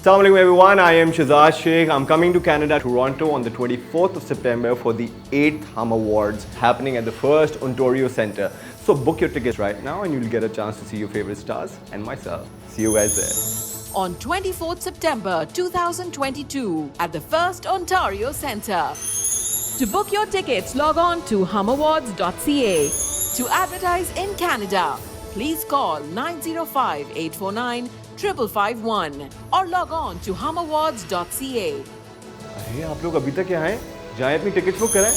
Assalamu alaikum everyone, I am Shazad Sheikh. I'm coming to Canada, Toronto on the 24th of September for the 8th Hum Awards happening at the First Ontario Centre. So book your tickets right now and you'll get a chance to see your favorite stars and myself. See you guys there. On 24th September 2022 at the First Ontario Centre. To book your tickets, log on to humawards.ca. To advertise in Canada, please call 905-849-5551 or log on to humawards.ca. अरे आप लोग अभी तक यहाँ हैं? जाएं अपनी tickets book कराएं।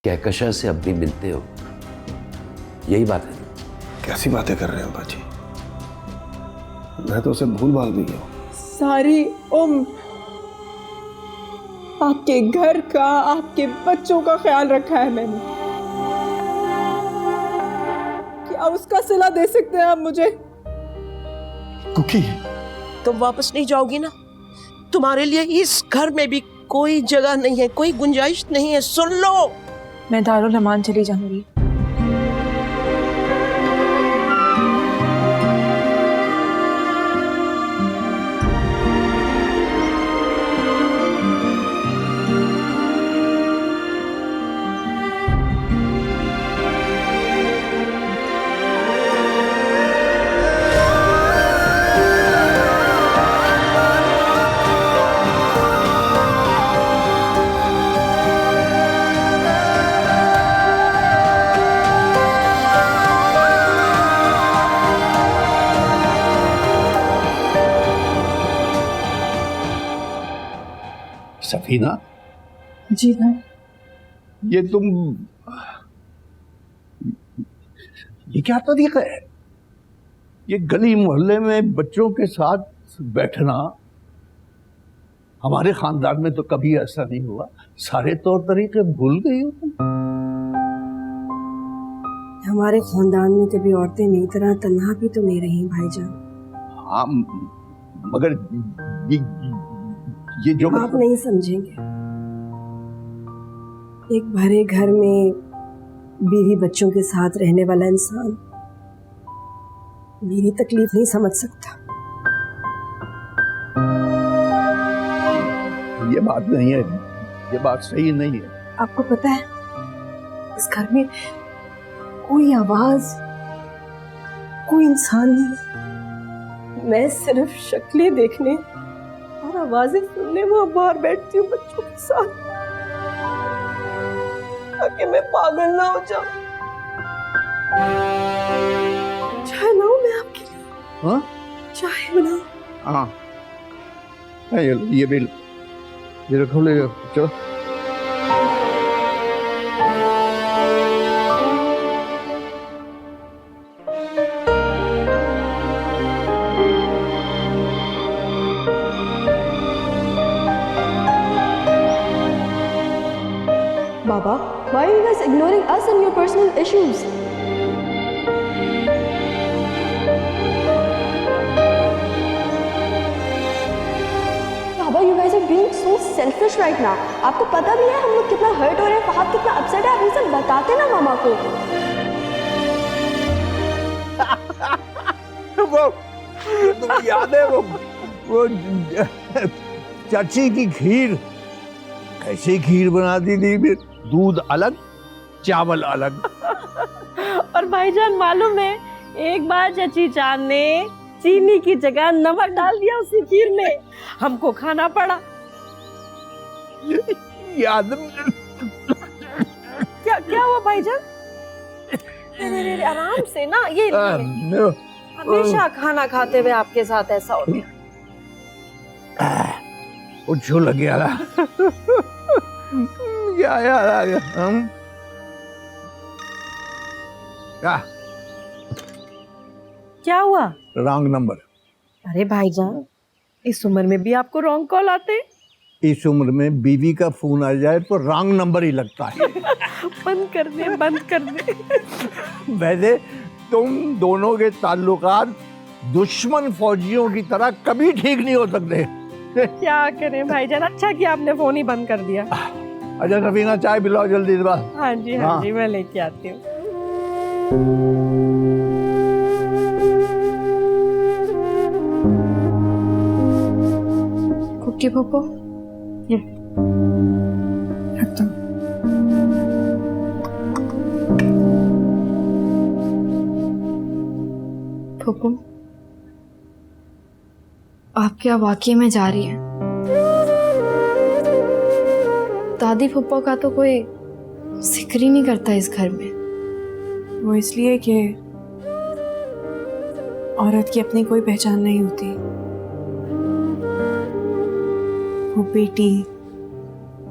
कहकशा से अब भी मिलते हो, यही बात है। कैसी बातें कर रहे हो बाजी? मैं तो उसे भूल भाल गई हूँ। सारी उम्र आपके घर का, आपके बच्चों का ख्याल रखा है मैंने। क्या उसका सिला दे सकते हैं आप मुझे? कुकी, तुम वापस नहीं जाओगी ना? तुम्हारे लिए इस घर में भी कोई जगह नहीं है, कोई गुंजाइश नहीं है। सुन लो, मैं दारुल अमान चली जाऊंगी। सफीना, जी भाई। ये क्या तरीका है? ये गली मोहल्ले में बच्चों के साथ बैठना, हमारे खानदान में तो कभी ऐसा नहीं हुआ। सारे तौर तरीके भूल गई हो तुम। हमारे खानदान में कभी औरतें मेरी तरह तन्हा भी तो नहीं रही भाईजान। हाँ, मगर ये जो आप नहीं समझेंगे। एक भरे घर में बीवी बच्चों के साथ रहने वाला इंसान मेरी तकलीफ नहीं समझ सकता। ये बात नहीं है, ये बात सही नहीं है। आपको पता है, इस घर में कोई आवाज, कोई इंसान नहीं है। मैं सिर्फ शक्लें देखने और आवाजें सुनने वहां बाहर बैठती हूँ बच्चों के साथ, ताकि मैं पागल ना हो जाऊं। चाय लाऊं मैं आपके लिए? हाँ? चाय बनाऊं? हाँ, ये बिल ये रखो, ले जाओ, चलो। Baba, why are you guys ignoring us and your personal issues? Baba, you guys are being so selfish right now. आपको पता भी है हम लोग कितना हर्ट हो रहे हैं, फहद कितना अपसेट है। आप ये सब बताते ना मामा को। वो तुम्हें याद है वो चाची की खीर कैसे खीर बनाती थी? फिर दूध अलग, चावल अलग। और भाईजान मालूम है, एक बार चची चांद ने चीनी की जगह नमक डाल दिया उसी खीर में, हमको खाना पड़ा। याद क्या क्या हुआ भाईजान? आराम से ना, ये हमेशा खाना खाते हुए आपके साथ ऐसा होता है। उच्छो लग गया ना। क्या याद आ गया? हम क्या हुआ? Wrong number. अरे भाईजान, इस उम्र में भी आपको रॉन्ग कॉल आते? इस उम्र में बीवी का फोन आ जाए तो रॉन्ग नंबर ही लगता है। बंद कर दे, बंद कर दे। वैसे तुम दोनों के ताल्लुकात दुश्मन फौजियों की तरह कभी ठीक नहीं हो सकते। क्या करें भाईजान, अच्छा कि आपने फोन ही बंद कर दिया। अच्छा सफीना, चाय पिलाओ जल्दी इस बार। हाँ जी हाँ। हाँ जी, मैं लेके आती हूँ। कुकी पप्पो, ये रख दो। पप्पो, आप क्या वाकई में जा रही हैं? दादी फुप्पा का तो कोई जिक्र ही नहीं करता इस घर में। वो इसलिए कि औरत की अपनी कोई पहचान नहीं होती। वो बेटी,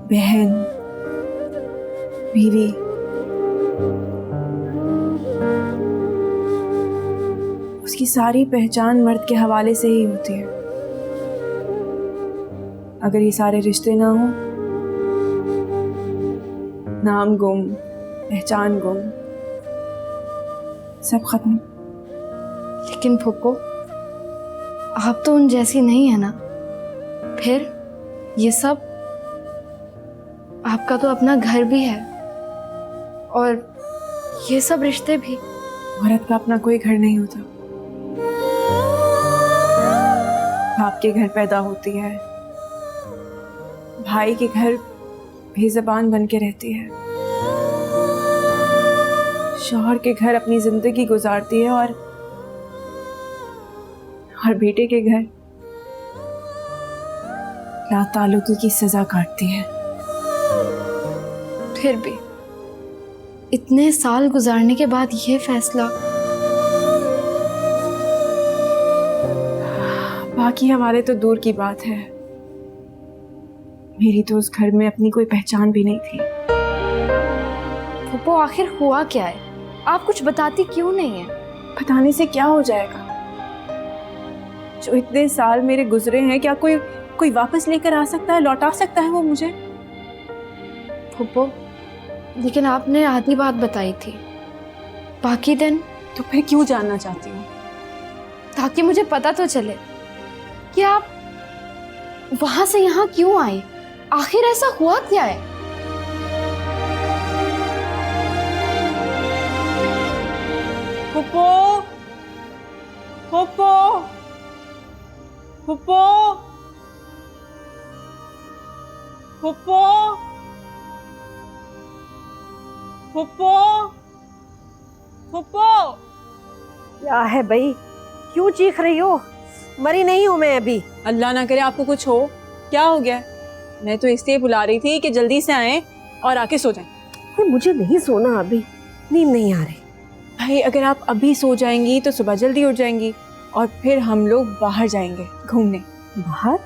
बहन, बीवी, उसकी सारी पहचान मर्द के हवाले से ही होती है। अगर ये सारे रिश्ते ना हो, नाम गुम, पहचान गुम, सब खत्म। लेकिन फुप्पो, आप तो उन जैसी नहीं है ना। फिर ये सब, आपका तो अपना घर भी है और ये सब रिश्ते भी। औरत का अपना कोई घर नहीं होता। बाप के घर पैदा होती है, भाई के घर बेज़बान बन के रहती है, शौहर के घर अपनी जिंदगी गुजारती है और बेटे के घर लाताल्लुकी की सजा काटती है। फिर भी इतने साल गुजारने के बाद ये फैसला। बाकी हमारे तो दूर की बात है। मेरी तो उस घर में अपनी कोई पहचान भी नहीं थी। फुप्पो, आखिर हुआ क्या है? आप कुछ बताती क्यों नहीं है? बताने से क्या हो जाएगा? जो इतने साल मेरे गुजरे हैं, क्या कोई वापस लेकर आ सकता है, लौटा सकता है वो मुझे? फुप्पो, लेकिन आपने आधी बात बताई थी, बाकी दिन। तो फिर क्यों जानना चाहती हूँ? ताकि मुझे पता तो चले कि आप वहां से यहाँ क्यों आए। आखिर ऐसा हुआ क्या है? पुप्पो, पुप्पो, पुप्पो, पुप्पो, पुप्पो, पुप्पो। क्या है भाई, क्यों चीख रही हो? मरी नहीं हूँ मैं अभी। अल्लाह ना करे आपको कुछ हो। क्या हो गया? मैं तो इसलिए बुला रही थी कि जल्दी से आएं और आके सो जाएं। मुझे नहीं सोना अभी, नींद नहीं आ रही। भाई, अगर आप अभी सो जाएंगी तो सुबह जल्दी उठ जाएंगी और फिर हम लोग बाहर जाएंगे घूमने। बाहर?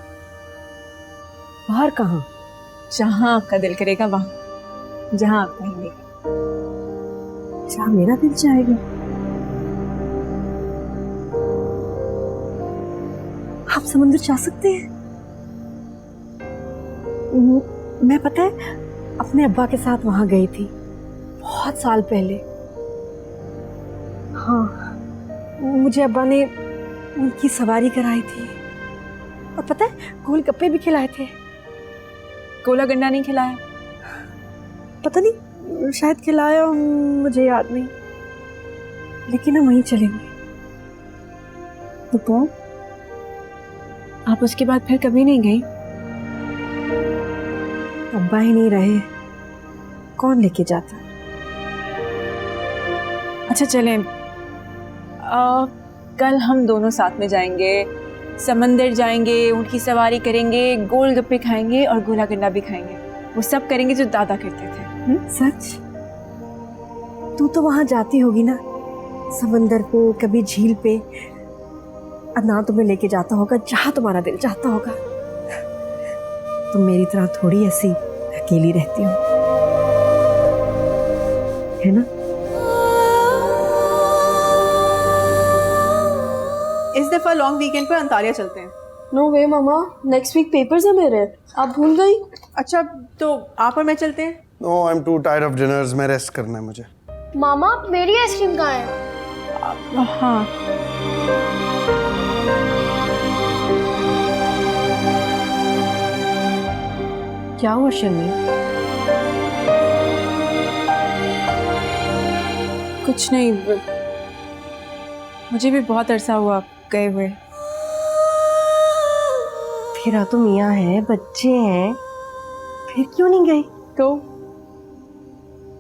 बाहर कहाँ? जहाँ आपका दिल करेगा वहाँ, जहाँ आप कहेंगे। जहाँ मेरा दिल चाहेगा। आप समुद्र जा सकते हैं? मैं पता है अपने अब्बा के साथ वहां गई थी बहुत साल पहले। हाँ, मुझे अब्बा ने उनकी सवारी कराई थी और पता है गोलगप्पे भी खिलाए थे। गोला गंडा नहीं खिलाया? पता नहीं, शायद खिलाया, मुझे याद नहीं। लेकिन हम वहीं चलेंगे। तो आप उसके बाद फिर कभी नहीं गई? अब्बा ही नहीं रहे, कौन लेके जाता? अच्छा चलें, कल हम दोनों साथ में जाएंगे, समंदर जाएंगे, उनकी सवारी करेंगे, गोलगप्पे खाएंगे और गोला गंडा भी खाएंगे। वो सब करेंगे जो दादा करते थे। सच? तू तो वहां जाती होगी ना, समंदर पे, कभी झील पे। अदनान तुम्हें लेके जाता होगा जहां तुम्हारा दिल चाहता होगा। तुम मेरी तरह थोड़ी ऐसी अकेली रहती हो, है ना? इस दफा लॉन्ग वीकेंड पे अंतारिया चलते हैं। नो वे मामा, नेक्स्ट वीक पेपर्स है मेरे। आप भूल गई? अच्छा, तो आप और मैं चलते हैं। No, I am too tired of dinners. मैं रेस्ट करना है मुझे। मामा, मेरी आइसक्रीम कहाँ है? हाँ, क्या हुआ शर्मी? कुछ नहीं, मुझे भी बहुत अरसा हुआ गए हुए। फिर तो मियाँ है, बच्चे हैं, फिर क्यों नहीं गई? तो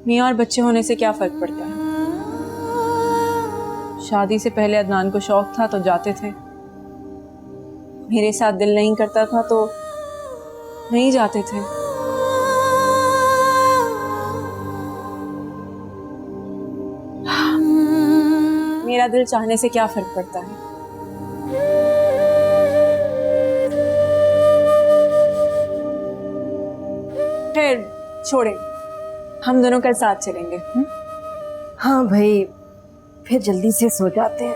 मियाँ और बच्चे होने से क्या फर्क पड़ता है? शादी से पहले अदनान को शौक था तो जाते थे, मेरे साथ दिल नहीं करता था तो नहीं जाते थे। मेरा दिल चाहने से क्या फर्क पड़ता है? खैर छोड़े, हम दोनों कल साथ चलेंगे। हाँ भाई, फिर जल्दी से सो जाते हैं।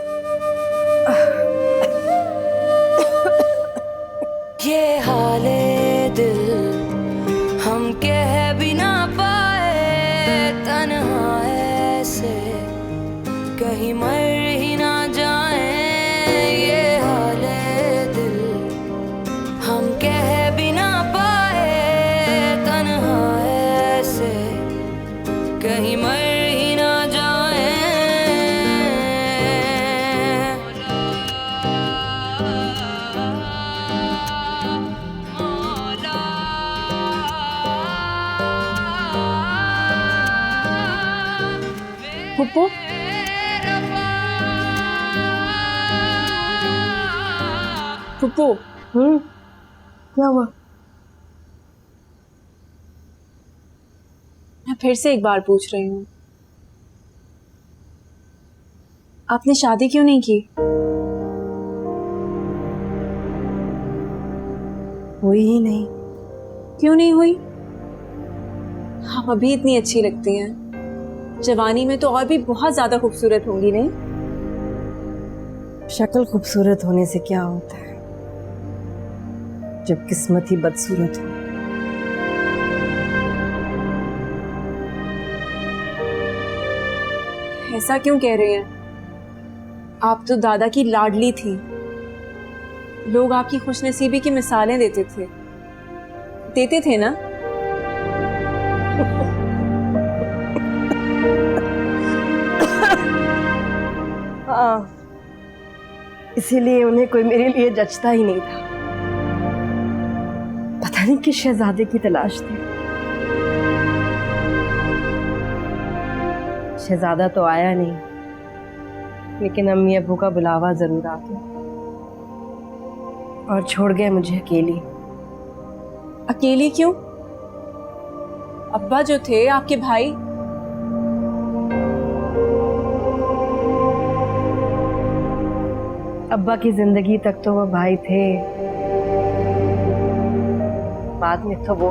ये हाले दिल हम कह भी ना पाए, तन्हा ऐसे कहीं मर ही ना जाए। ये हाले दिल हम कह भी ना पाए, तन्हा ऐसे कहीं मर ही ना जाए। पुप्पू, पुप्पू, क्या हुआ? मैं फिर से एक बार पूछ रही हूँ, आपने शादी क्यों नहीं की? हुई ही नहीं। क्यों नहीं हुई? आप अभी इतनी अच्छी लगती हैं, जवानी में तो और भी बहुत ज्यादा खूबसूरत होंगी नहीं? शक्ल खूबसूरत होने से क्या होता है जब किस्मत ही बदसूरत हो। ऐसा क्यों कह रहे हैं? आप तो दादा की लाडली थी, लोग आपकी खुशनसीबी की मिसालें देते थे ना? हाँ, इसीलिए उन्हें कोई मेरे लिए जचता ही नहीं था। पता नहीं किस शहजादे की तलाश थी। शहजादा तो आया नहीं, लेकिन अम्मी अब्बू का बुलावा जरूर आ गया और छोड़ गए मुझे अकेली। अकेली क्यों? अब्बा जो थे, आपके भाई, अब्बा की जिंदगी तक तो वो भाई थे, बाद में तो वो।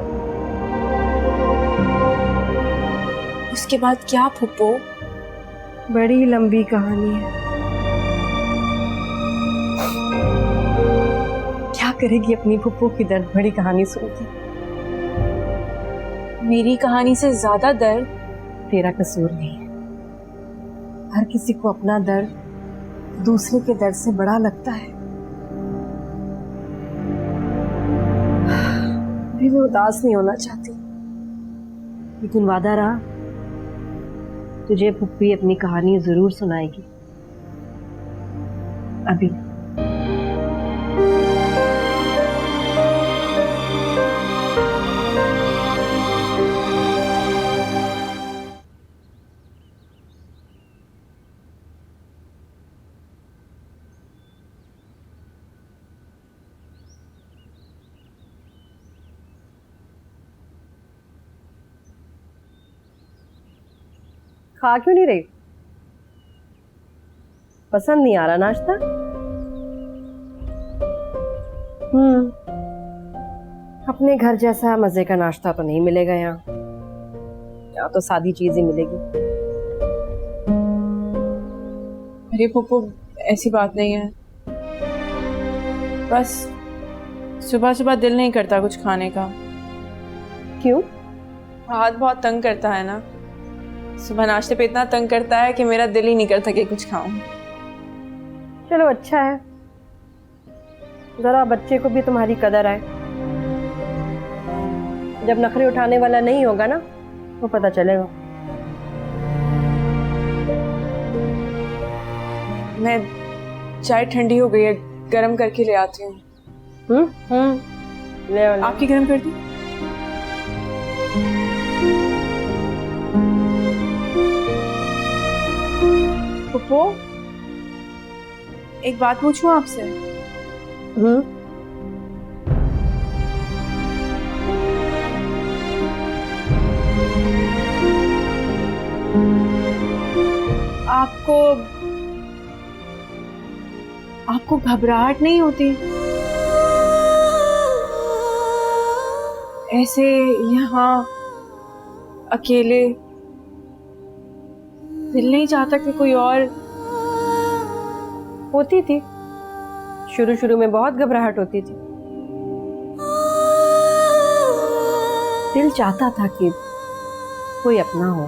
उसके बाद क्या फुप्पो? बड़ी लंबी कहानी है। क्या करेगी अपनी फुप्पो की दर्द भरी कहानी सुनकर? मेरी कहानी से ज्यादा दर्द तेरा कसूर नहीं है। हर किसी को अपना दर्द दूसरे के दर्द से बड़ा लगता है। अभी मैं उदास नहीं होना चाहती, लेकिन वादा रहा, तुझे पुप्पी अपनी कहानी जरूर सुनाएगी। अभी खा क्यों नहीं रही? पसंद नहीं आ रहा नाश्ता? अपने घर जैसा मजे का नाश्ता तो नहीं मिलेगा यहाँ। यहाँ तो सादी चीज ही मिलेगी। अरे पुप्पो, ऐसी बात नहीं है, बस सुबह सुबह दिल नहीं करता कुछ खाने का। क्यों? हाथ बहुत तंग करता है ना, सुबह नाश्ते पे इतना तंग करता है कि मेरा दिल ही नहीं करता कि कुछ खाऊं। चलो अच्छा है, जरा बच्चे को भी तुम्हारी कदर आए। जब नखरे उठाने वाला नहीं होगा ना, वो पता चलेगा। मैं चाय ठंडी हो गई है, गरम करके ले आती हूँ। ले आओ, ले आओ। आपकी गरम कर दी? पप्पू, एक बात पूछूं आपसे? आपको घबराहट नहीं होती ऐसे यहाँ अकेले? दिल नहीं चाहता कि कोई और? होती थी, शुरू शुरू में बहुत घबराहट होती थी। दिल चाहता था कि कोई अपना हो।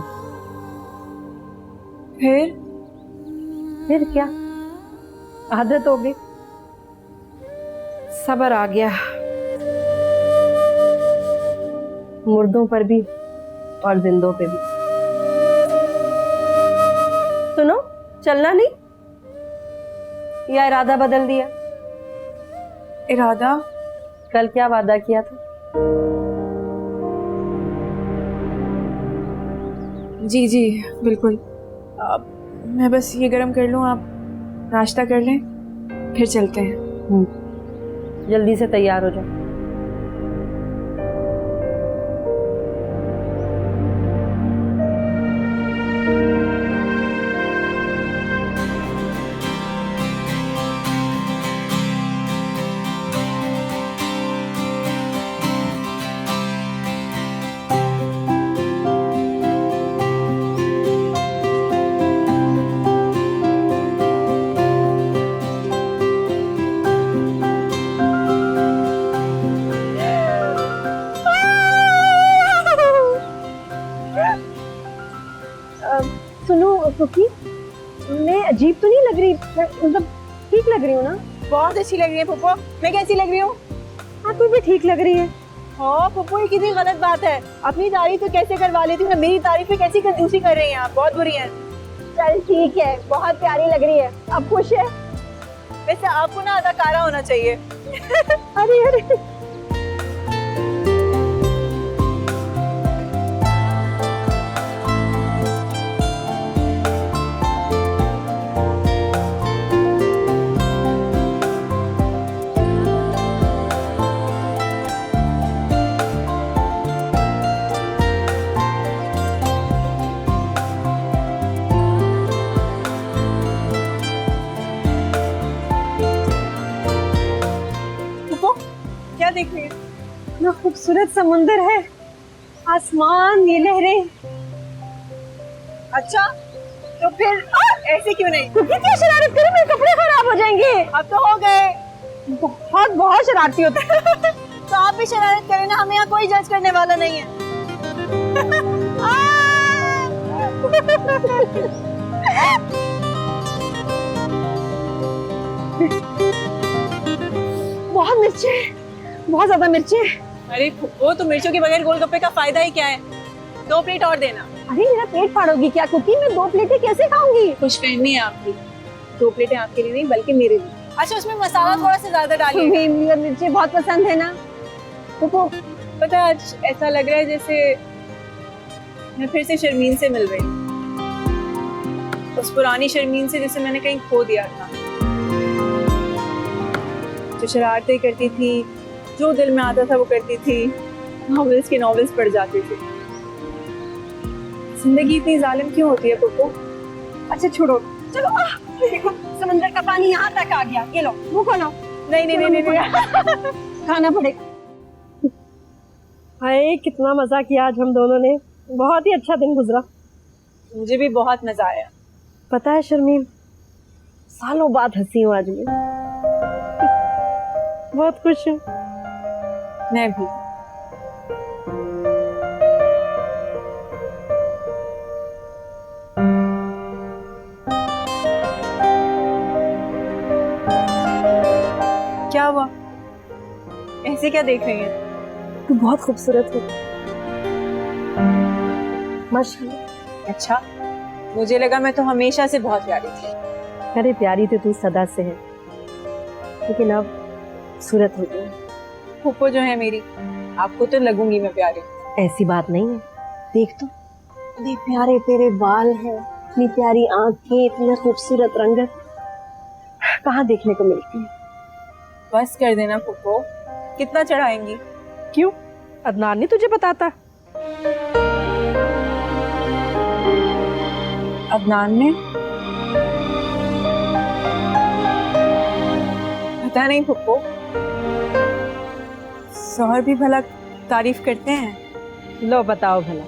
फिर क्या, आदत हो गई, सब्र आ गया, मुर्दों पर भी और जिंदों पे भी। सुनो, चलना नहीं या इरादा बदल दिया? इरादा? कल क्या वादा किया था? जी जी बिल्कुल। मैं बस ये गरम कर लूँ, आप नाश्ता कर लें, फिर चलते हैं। जल्दी से तैयार हो जाओ। सुनो सुखी, मैं अजीब तो नहीं लग रही? मतलब ठीक लग रही हूँ ना? बहुत अच्छी लग रही है पप्पू। मैं कैसी लग रही हूँ? हाँ, तू भी ठीक लग रही है। हाँ पप्पू, ये कितनी गलत बात है। अपनी तारीफ तो कैसे करवा लेती हूँ, मेरी तारीफें कैसी कंजूसी कर रही हैं आप? बहुत बुरी हैं। चल ठीक है, बहुत प्यारी लग रही है। अब खुश है? वैसे आपको ना अदाकारा होना चाहिए। अरे अरे, क्या देख रही है? इतना खूबसूरत समुंदर है, आसमान, ये लहरें। अच्छा तो फिर ऐसे क्यों नहीं? क्योंकि क्या शरारत करें, मेरे कपड़े खराब हो जाएंगे। अब तो हो गए। बहुत बहुत शरारती होते हैं। तो आप भी शरारत करें ना, हमें यहाँ कोई जज करने वाला नहीं है। बहुत मिर्चे, बहुत ज्यादा मिर्चे। अरे वो तो मिर्चों के बगैर गोलगप्पे का फायदा ही क्या है? 2 प्लेट और देना। अरे मेरा पेट फाड़ोगी क्या कुकी? मैं 2 प्लेटें कैसे खाऊंगी? खुशफहमी है आपकी। 2 प्लेटें आपके लिए नहीं बल्कि मेरे लिए। अच्छा, उसमें मसाला थोड़ा सा ज्यादा डालिए। तुम्हें मुझे मिर्ची बहुत पसंद है ना? तो पता है, आज ऐसा लग रहा है जैसे मैं फिर से शर्मीन से मिल रही हूँ, उस पुरानी शर्मीन से जिसे मैंने कहीं खो दिया था, जो शरारतें करती थी, जो दिल में आता था वो करती थी, नॉवेल्स पढ़ जाती थी। जिंदगी इतनी जालिम क्यों होती है पप्पू? अच्छा छोड़ो, चलो। देखो समंदर का पानी यहाँ तक आ गया, ये लो मुँह खोलो। नहीं। खाना पड़ेगा। हाय, कितना मजा किया आज हम दोनों ने, बहुत ही अच्छा दिन गुजरा। मुझे भी बहुत मजा आया। पता है शर्मीन, सालों बाद हंसी हूँ आज मैं, बहुत खुश हूँ। मैं भी। क्या हुआ? ऐसे क्या देख रही हैं? तू बहुत खूबसूरत है माशाल्लाह। अच्छा, मुझे लगा मैं तो हमेशा से बहुत प्यारी थी। अरे प्यारी तो तू सदा से है, लेकिन अब सूरत हो गई। फूफो जो है मेरी, आपको तो लगूंगी मैं प्यारी। ऐसी बात नहीं है, देख तो इतने प्यारे तेरे बाल हैं, इतनी प्यारी आंखें, इतना खूबसूरत रंगत कहाँ देखने को मिलती है। बस कर देना फूफो, कितना चढ़ाएंगी? क्यों, अदनान ने तुझे बताता? अदनान ने? पता नहीं फूफो, शौहर भी भला तारीफ करते हैं। लो बताओ भला,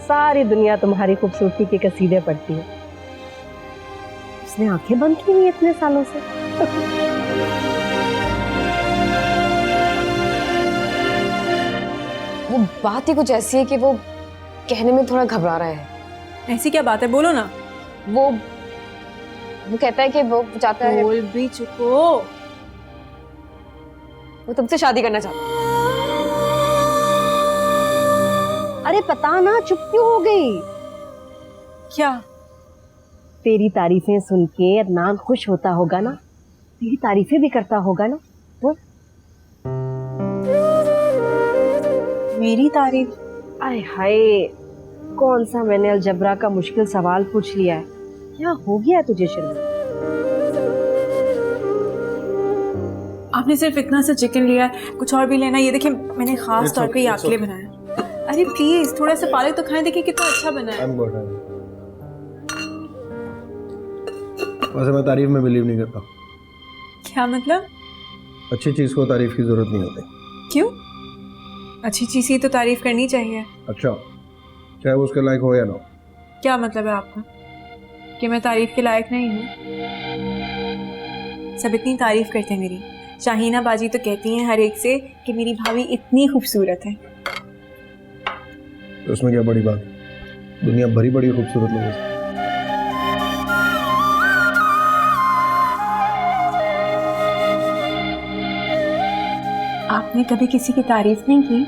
सारी दुनिया तुम्हारी खूबसूरती के कसीदे पढ़ती है, उसने आंखें बंद की नहीं इतने सालों से। वो बात ही कुछ ऐसी है कि वो कहने में थोड़ा घबरा रहा है। ऐसी क्या बात है, बोलो ना। वो कहता है कि वो चाहता है, बोल भी चुको। वो तुमसे शादी करना चाहता है। अरे पता ना, चुप क्यों हो गई? क्या? तेरी तारीफें सुन के अदनान खुश होता होगा ना, तेरी तारीफें भी करता होगा ना वो। मेरी तारीफ? आय हाय, कौन सा मैंने अलजबरा का मुश्किल सवाल पूछ लिया है? क्या हो गया तुझे शर्मा? आपने सिर्फ इतना सा चिकन लिया है, कुछ और भी लेना? ये देखिए मैंने खास तौर पे ये आपके लिए बनाया। अरे प्लीज थोड़ा सा पालक तो खाएं, देखिए कितना अच्छा बना है। वैसे मैं तारीफ में बिलीव नहीं करता। क्या मतलब? अच्छी चीज को तारीफ की जरूरत नहीं होती। क्यों? अच्छी चीज की तो तारीफ करनी चाहिए। अच्छा, चाहे वो उसके लायक हो या ना। क्या मतलब है आपका कि मैं तारीफ के लायक नहीं हूँ? सब इतनी तारीफ करते हैं मेरी। शाहीना बाजी तो कहती हैं हर एक से कि मेरी भाभी इतनी खूबसूरत है। तो उसमें क्या बड़ी बात? दुनिया भरी बड़ी खूबसूरत लोगों से। आपने कभी किसी की तारीफ नहीं की?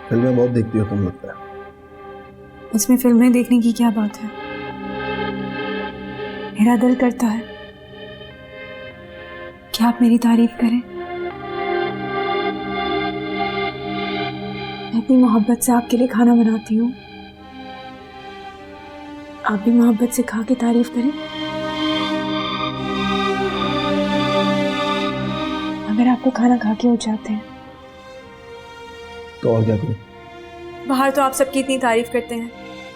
फिल्में बहुत देखती हो तुम, लगता है। इसमें फिल्में देखने की क्या बात है? मेरा दिल करता है कि आप मेरी तारीफ करें। मैं इतनी मोहब्बत से आपके लिए खाना बनाती हूँ, आप भी मोहब्बत से खा के तारीफ करें। अगर आपको खाना खा के हो जाते हैं तो और क्या करूं? बाहर तो आप सबकी इतनी तारीफ करते हैं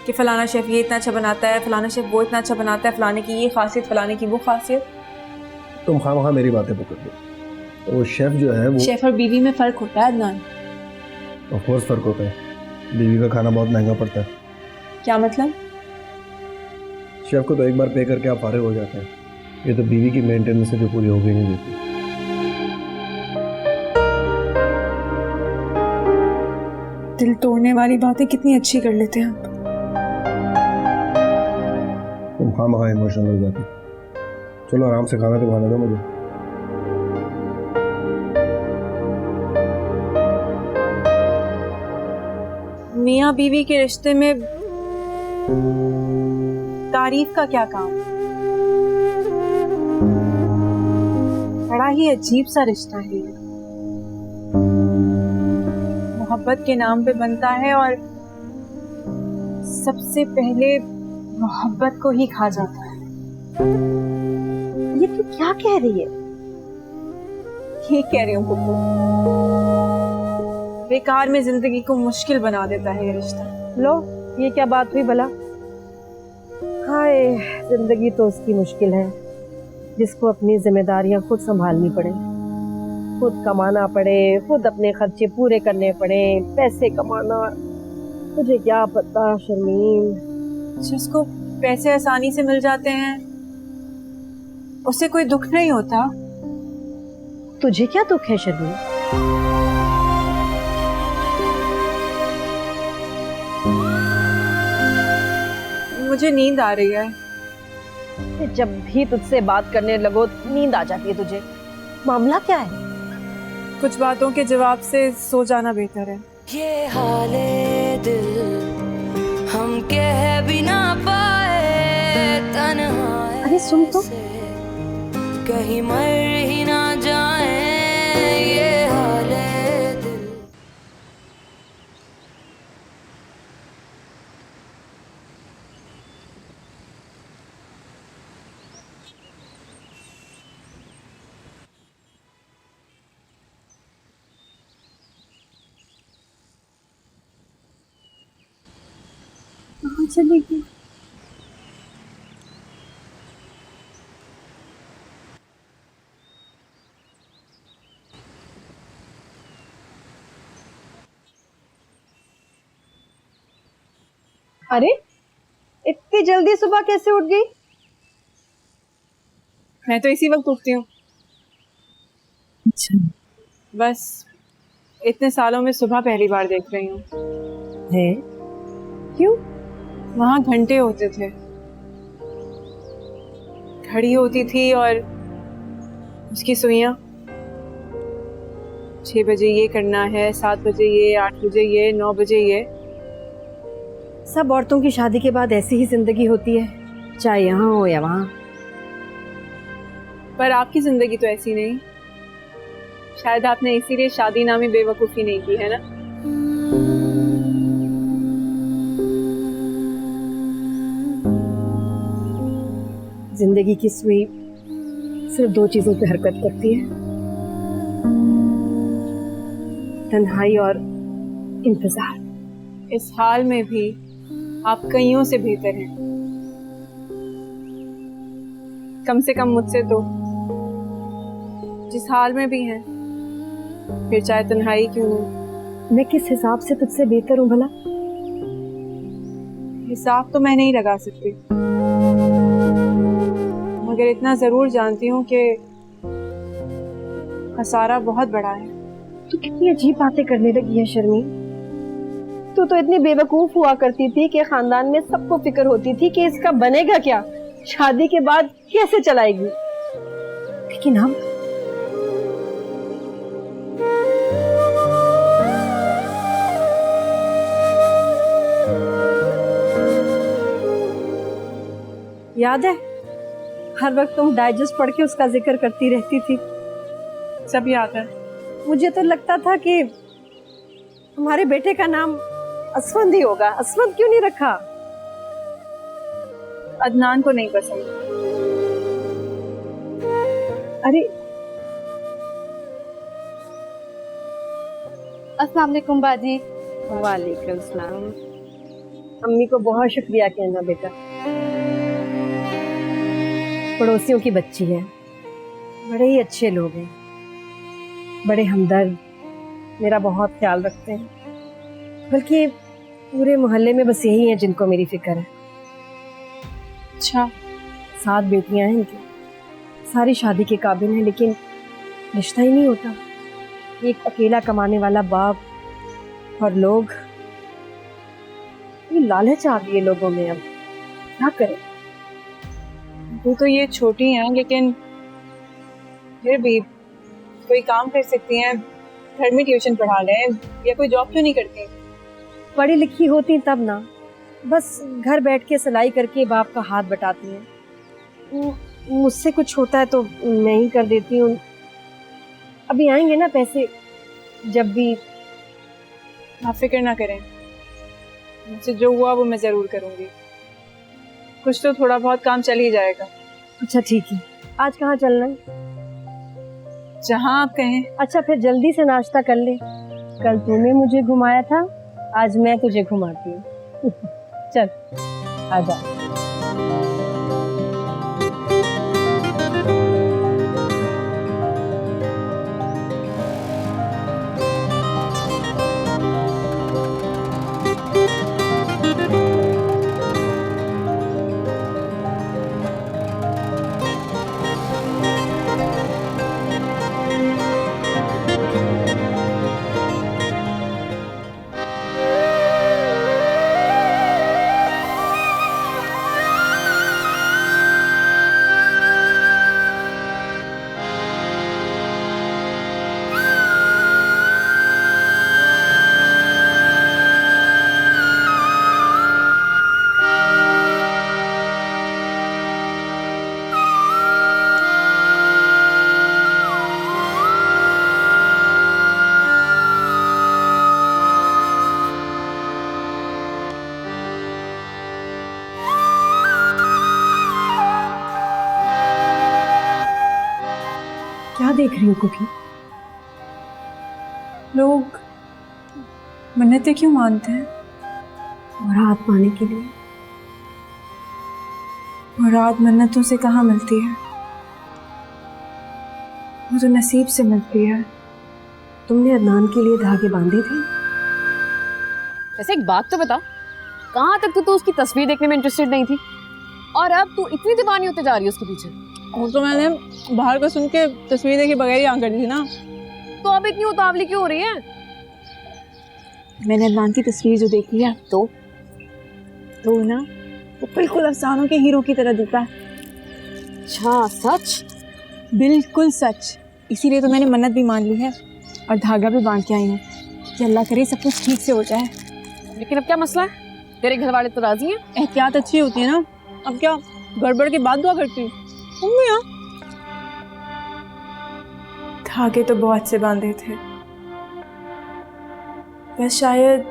कि फलाना शेफ ये इतना अच्छा बनाता है, फलाना शेफ वो इतना अच्छा बनाता है, फलाने की ये खासियत, फलाने की वो खासियत। तुम खामखा मेरी बातें पकड़ लो। तो वो शेफ जो है वो, शेफ और बीवी में फर्क होता है अदनान। ऑफ कोर्स फर्क होता है। बीवी का खाना बहुत महंगा पड़ता है। क्या मतलब? शेफ को तो एक बार पे करके आप फारिग हो जाते हैं। ये तो बीवी की मेंटेनेंस से जो पूरी हो गई नहीं देती। दिल तोड़ने वाली बातें कितनी अच्छी कर लेते हैं आप। तुम खामखा इमोशनल हो जाती। चलो आराम से खाना तो खाने दो मुझे। मियाँ बीवी के रिश्ते में तारीफ का क्या काम? बड़ा ही अजीब सा रिश्ता है ये। मोहब्बत के नाम पे बनता है और सबसे पहले मोहब्बत को ही खा जाता है। ये तू क्या कह रही है? ये कह रही हूँ पुप्पू, बेकार में जिंदगी को मुश्किल बना देता है ये रिश्ता। लो, ये क्या बात हुई भला? हाय, जिंदगी तो उसकी मुश्किल है जिसको अपनी जिम्मेदारियां खुद संभालनी पड़े, खुद कमाना पड़े, खुद अपने खर्चे पूरे करने पड़े, पैसे कमाना। तुझे क्या पता शर्मीन, जिसको पैसे आसानी से मिल जाते हैं उसे कोई दुख नहीं होता। तुझे क्या दुख है शर्मीन? मुझे नींद आ रही है। जब भी तुझसे बात करने लगो नींद आ जाती है तुझे। मामला क्या है? कुछ बातों के जवाब से सो जाना बेहतर है। ये हाले दिल हम कह भी ना पाए, तन्हाई अरे सुन तो, कहीं मर ही ना जाए ये हाले दिल। कहाँ चली गई? अरे इतनी जल्दी सुबह कैसे उठ गई? मैं तो इसी वक्त उठती हूँ। अच्छा। बस इतने सालों में सुबह पहली बार देख रही हूँ। है? क्यों? वहाँ घंटे होते थे, घड़ी होती थी और उसकी सुइयां। 6 बजे ये करना है, 7 बजे ये, 8 बजे ये, 9 बजे ये। सब औरतों की शादी के बाद ऐसी ही जिंदगी होती है, चाहे यहाँ हो या वहाँ। पर आपकी जिंदगी तो ऐसी नहीं। शायद आपने इसीलिए शादी नामी बेवकूफ़ी नहीं की, है ना? जिंदगी की सुई सिर्फ 2 चीजों पे हरकत करती है, तन्हाई और इंतजार। इस हाल में भी आप कईयों से बेहतर हैं, कम से कम मुझसे तो। जिस हाल में भी हैं, फिर चाहे तन्हाई क्यों हो। मैं किस हिसाब से तुझसे बेहतर हूँ भला? हिसाब तो मैं नहीं लगा सकती, मगर इतना जरूर जानती हूँ कि खसारा बहुत बड़ा है। तू कितनी अजीब बातें करने लगी है शर्मी। तू तो इतनी बेवकूफ हुआ करती थी कि खानदान में सबको फिक्र होती थी कि इसका बनेगा क्या, शादी के बाद कैसे चलाएगी। लेकिन हम याद है हर वक्त तुम डाइजेस्ट पढ़ के उसका जिक्र करती रहती थी। सब याद है। मुझे तो लगता था कि तुम्हारे बेटे का नाम असफंद ही होगा। असफंद क्यों नहीं रखा? अदनान को नहीं पसंद। अरे अस्सलाम वालेकुम बाजी। वालेकुम सलाम। अम्मी को बहुत शुक्रिया कहना बेटा। पड़ोसियों की बच्ची है, बड़े ही अच्छे लोग हैं, बड़े हमदर्द, मेरा बहुत ख्याल रखते हैं। बल्कि पूरे मोहल्ले में बस यही हैं जिनको मेरी फिक्र है। अच्छा। 7 बेटियां हैं इनकी, सारी शादी के काबिल हैं, लेकिन रिश्ता ही नहीं होता। एक अकेला कमाने वाला बाप और लोग, ये लालच आ गई है लोगों में। अब क्या करें? वो तो ये छोटी हैं, लेकिन फिर भी कोई काम कर सकती हैं। घर में ट्यूशन पढ़ा लें या कोई जॉब क्यों नहीं करती? पढ़ी लिखी होती तब ना, बस घर बैठ के सिलाई करके बाप का हाथ बटाती हैं। मुझसे कुछ होता है तो मैं ही कर देती हूँ। अभी आएंगे ना पैसे, जब भी। आप फिक्र ना करें, मुझसे जो हुआ वो मैं ज़रूर करूँगी। कुछ तो थोड़ा बहुत काम चल ही जाएगा। अच्छा ठीक है, आज कहाँ चलना है? जहाँ आप कहें। अच्छा फिर जल्दी से नाश्ता कर ले। कल तूने मुझे घुमाया था, आज मैं तुझे घुमाती हूँ। चल आजा। क्या देख रही हो कुकी? लोग मन्नतें क्यों मानते हैं? मुराद पाने के लिए। मुराद मन्नतों से कहाँ मिलती है, वो तो नसीब से मिलती है। तुमने अदनान के लिए धागे बांधे थे? वैसे एक बात तो बता, कहाँ तक तो तू उसकी तस्वीर देखने में इंटरेस्टेड नहीं थी और अब तू इतनी दीवानी होते जा रही है उसके पीछे। वो तो मैंने बाहर का सुन के तस्वीर देखे बगैर ही आंख कर दी थी ना। तो अब इतनी उतावली क्यों हो रही है? मैंने अदनान की तस्वीर जो देखी है तो ना वो बिल्कुल अफसानों के हीरो की तरह दिखता है। अच्छा, सच? बिल्कुल सच। इसीलिए तो मैंने मन्नत भी मान ली है और धागा भी बांध के आई हूँ कि अल्लाह करे सब कुछ ठीक से हो जाए। लेकिन अब क्या मसला है? तेरे घर वाले तो राजी हैं? एहतियात अच्छी होती है ना, अब क्या गड़बड़ के बाद दुआ करती हूँ। धागे तो बहुत से बांधे थे, बस शायद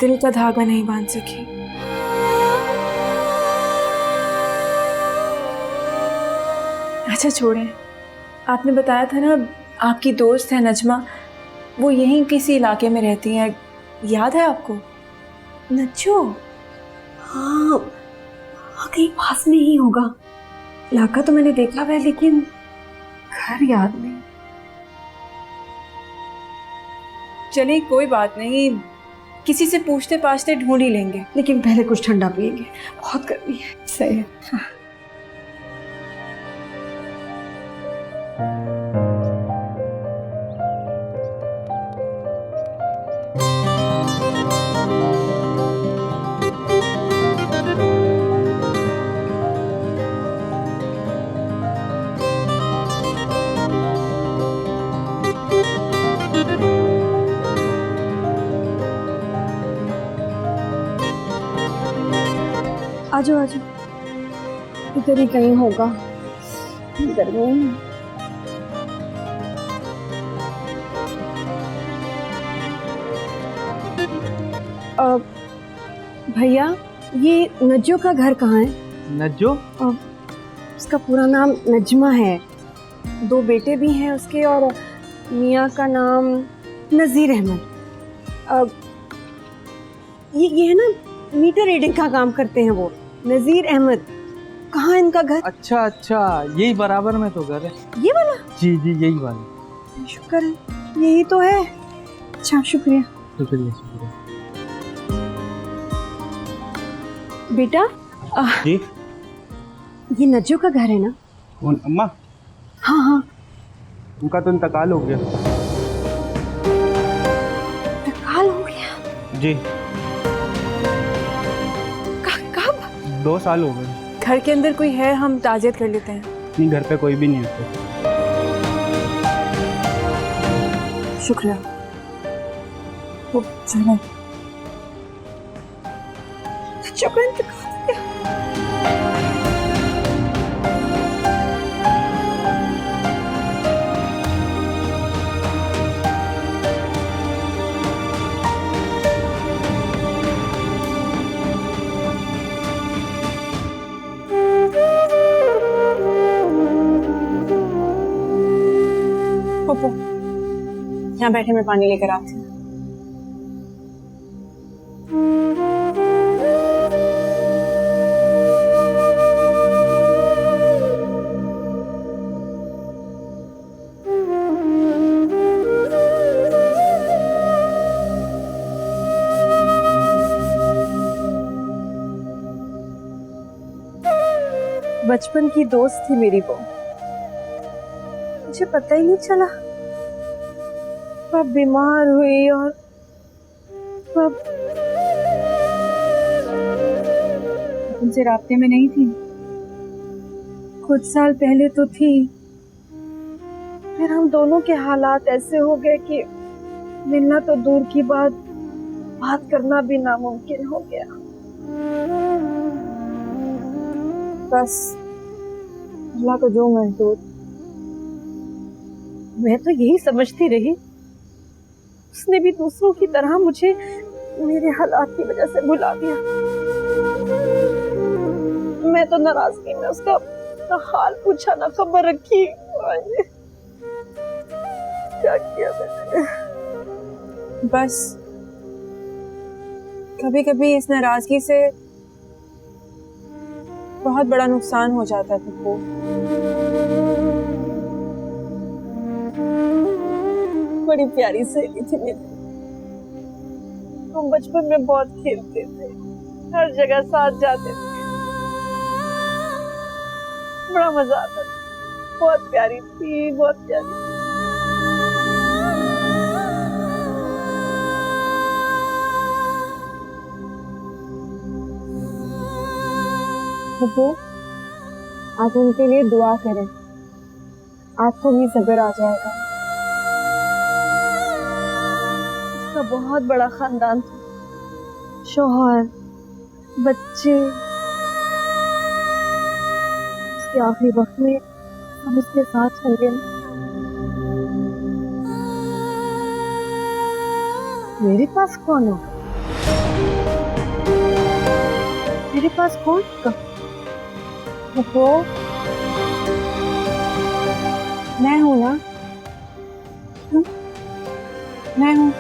दिल का धागा नहीं बांध सकी। अच्छा छोड़ें, आपने बताया था ना आपकी दोस्त है नजमा, वो यहीं किसी इलाके में रहती हैं, याद है आपको? नज्जो? हाँ, कहीं पास में ही होगा। इलाका तो मैंने देखा हुआ है लेकिन घर याद नहीं। चलिए कोई बात नहीं, किसी से पूछते पाछते ढूंढ ही लेंगे। लेकिन पहले कुछ ठंडा पिएंगे, बहुत गर्मी है। सही है। हाँ। आजो आजो, इधर ही कहीं होगा। गर्मी है। भैया, ये नज्जो का घर कहाँ है? नज्जो? उसका पूरा नाम नजमा है, 2 बेटे भी हैं उसके और मियाँ का नाम नज़ीर अहमद। ये है ना, मीटर रीडिंग का काम करते हैं वो, नज़ीर अहमद। कहाँ है इनका घर? अच्छा अच्छा, यही बराबर में तो घर है। ये वाला? जी जी, यही वाला। शुक्र है, यही तो है। अच्छा, शुक्रिया। शुक्रिया शुक्रिया। बेटा, जी? ये नज्जो का घर है ना? कौन? अम्मा? हाँ हाँ। उनका तो इंतकाल हो गया। इंतकाल हो गया? जी। कब? 2 साल हो गए। घर के अंदर कोई है, हम ताजियत कर लेते हैं। नहीं, घर पे कोई भी नहीं है। शुक्रिया। वो चलो, शुक्र इंतकाल हो गया। पप्पू, यहाँ बैठे, मैं पानी लेकर आती हूँ। बचपन की दोस्त थी मेरी वो, मुझे पता ही नहीं चला कब बीमार हुई और कब। उनसे राब्ते में नहीं थी? कुछ साल पहले तो थी, फिर हम दोनों के हालात ऐसे हो गए कि मिलना तो दूर की बात करना भी नामुमकिन हो गया। बस अल्लाह को जो मंजूर। मैं तो यही समझती रही उसने भी दूसरों की तरह मुझे मेरे हालात की वजह से भुला दिया। मैं तो नाराजगी में उसका ना हाल पूछा ना खबर रखी। क्या किया मैंने? बस कभी कभी इस नाराजगी से बहुत बड़ा नुकसान हो जाता है तुमको। बड़ी प्यारी सहेली थी मेरी। हम बचपन में बहुत खेलते थे, हर जगह साथ जाते थे, बड़ा मजा आता था। बहुत प्यारी थी, बहुत प्यारी। वो आप उनके लिए दुआ करें, आपको भी सब्र आ जाएगा। उसका बहुत बड़ा खानदान था, शौहर, बच्चे। उसके आखिरी वक्त में हम उसके साथ होंगे। मेरे पास कौन है? मेरे पास कौन? वो मैं हूं ना, मैं हूं।